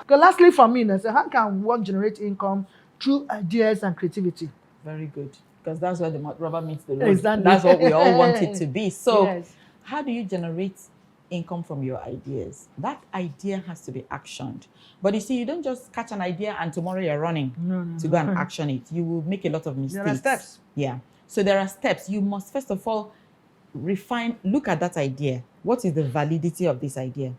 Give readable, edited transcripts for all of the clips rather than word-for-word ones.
Because lastly, for me, I say, how can one generate income through ideas and creativity? Very good. Because that's where the rubber meets the road. Exactly. That's what we all want it to be. So, Yes. how do you generate income from your ideas? That idea has to be actioned. But you see, you don't just catch an idea and tomorrow you're running to go and action it. You will make a lot of mistakes. There are steps. Yeah. So there are steps. You must first of all refine, look at that idea. What is the validity of this idea?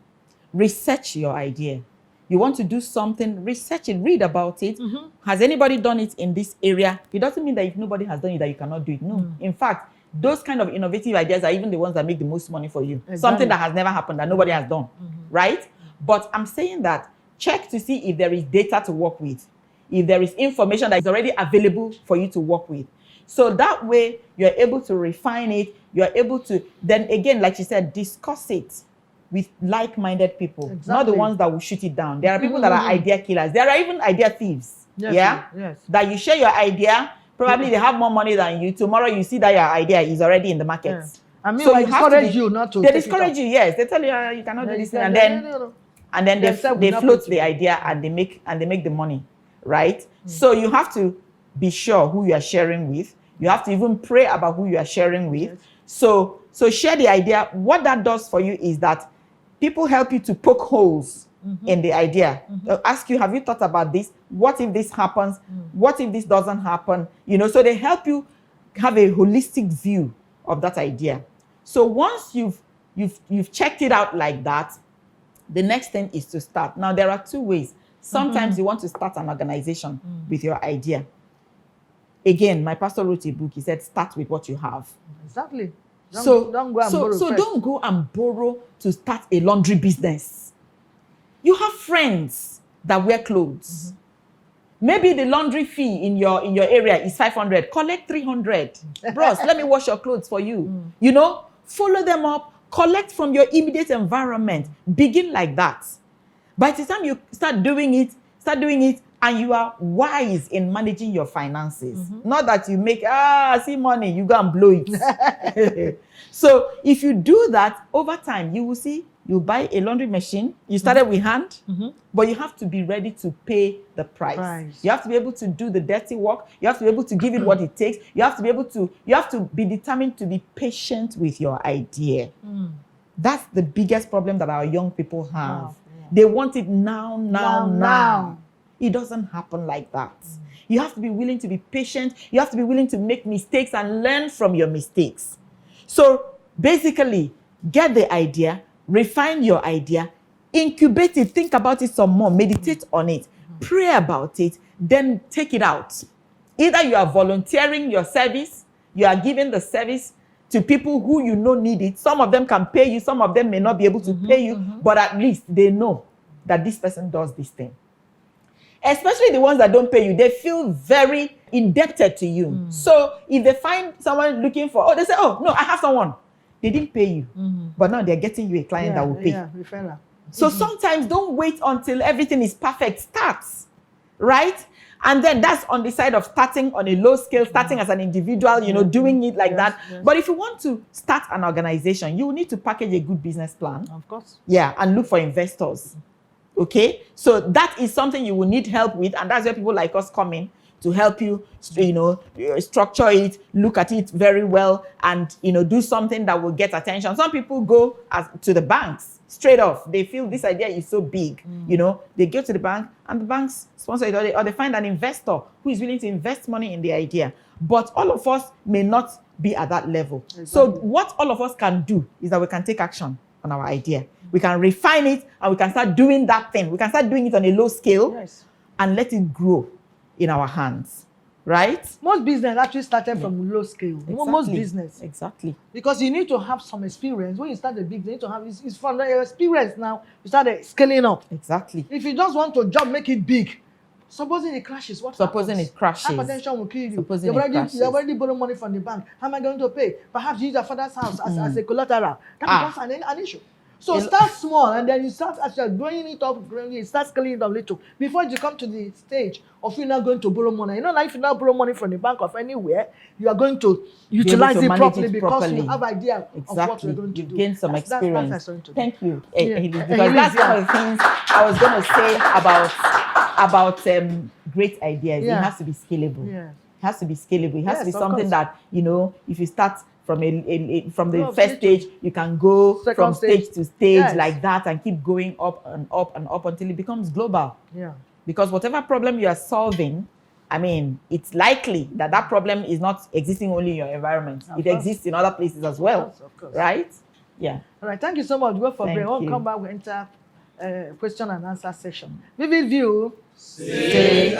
Research your idea. You want to do something, research it, read about it. Has anybody done it in this area? It doesn't mean that if nobody has done it that you cannot do it. No. In fact, those kind of innovative ideas are even the ones that make the most money for you. Exactly. Something that has never happened, that nobody has done. Right? But I'm saying that check to see if there is data to work with. If there is information that is already available for you to work with. So that way, you're able to refine it. You're able to, then again, like you said, discuss it with like-minded people. Exactly. Not the ones that will shoot it down. There are people that are idea killers. There are even idea thieves. Yes, yeah? yes. That you share your idea, probably they have more money than you. Tomorrow you see that your idea is already in the market. Yeah. I mean, So they you have to discourage be- you not to They take it discourage up. you, yes. They tell you you cannot do this thing. And then They said they we're not float going the to. idea and they make the money, right? So you have to be sure who you are sharing with. You have to even pray about who you are sharing with. Yes. So share the idea. What that does for you is that people help you to poke holes in the idea. They'll ask you, have you thought about this? What if this happens? What if this doesn't happen? You know, so they help you have a holistic view of that idea. So once you've checked it out like that, the next thing is to start. Now, there are two ways. Sometimes you want to start an organization with your idea. Again, my pastor wrote a book. He said, start with what you have. Exactly. So Don't go and borrow first. don't go and borrow to start a laundry business. You have friends that wear clothes. Maybe the laundry fee in your area is 500. Collect 300. Bros, let me wash your clothes for you. You know, follow them up. Collect from your immediate environment. Begin like that. By the time you start doing it, and you are wise in managing your finances. Not that you make, see money, you go and blow it. So if you do that, over time, you will see, you buy a laundry machine. You started with hand, but you have to be ready to pay the price. You have to be able to do the dirty work. You have to be able to give it what it takes. You have to be determined to be patient with your idea. That's the biggest problem that our young people have. Wow. Yeah. They want it now. It doesn't happen like that. You have to be willing to be patient. You have to be willing to make mistakes and learn from your mistakes. So basically, get the idea, refine your idea, incubate it, think about it some more, meditate on it, pray about it, then take it out. Either you are volunteering your service, you are giving the service to people who you know need it. Some of them can pay you, some of them may not be able to pay you, but at least they know that this person does this thing. Especially the ones that don't pay you, they feel very indebted to you. So if they find someone looking for, they say, oh, no, I have someone. They didn't pay you, but now they're getting you a client that will pay. Yeah, referral. So sometimes don't wait until everything is perfect. Start, right? And then that's on the side of starting on a low scale, starting as an individual, you know, doing it like that. Yes. But if you want to start an organization, you will need to package a good business plan. Of course. Yeah, and look for investors. Okay? So that is something you will need help with, and that's where people like us come in to help you, you know, structure it, look at it very well, and, you know, do something that will get attention. Some people go to the banks straight off. They feel this idea is so big, you know, they go to the bank and the banks sponsor it, or they find an investor who is willing to invest money in the idea. But all of us may not be at that level. Exactly. So what all of us can do is that we can take action on our idea. We can refine it and we can start doing that thing. We can start doing it on a low scale and let it grow in our hands, right? Most business actually started from low scale. Exactly. Most business. Exactly. Because you need to have some experience. When you start a business, you need to have, it's from your experience now, you start scaling up. Exactly. If you just want to just make it big, supposing it crashes, what Supposing happens? it crashes. Hypertension will kill you. Supposing You it crashes. already borrowed money from the bank. How am I going to pay? Perhaps you use your father's house as a collateral. That becomes an issue. So start small, and then you start as you're growing it up, you start scaling it up little before you come to the stage of you're not going to borrow money. You know, like if you not borrow money from the bank of anywhere, you are going to utilize it properly because you have idea of what you're going to do. You've gained some experience. That's going to do. Thank you, Yeah. because that's one of the things I was going to say about great ideas. Yeah. It has to be scalable. Yeah. It has to be scalable. It has to be Yes, of something course. that, you know, if you start from from the No, first stage stage, you can go second from stage to stage Yes. like that and keep going up and up and up until it becomes global. Yeah. Because whatever problem you are solving, I mean, it's likely that that problem is not existing only in your environment. Of It course. exists in other places as well, Of course. right? Yeah. All right, thank you so much. Go for Thank break. We'll you. come back, we enter question and answer session. Vivid View. Stay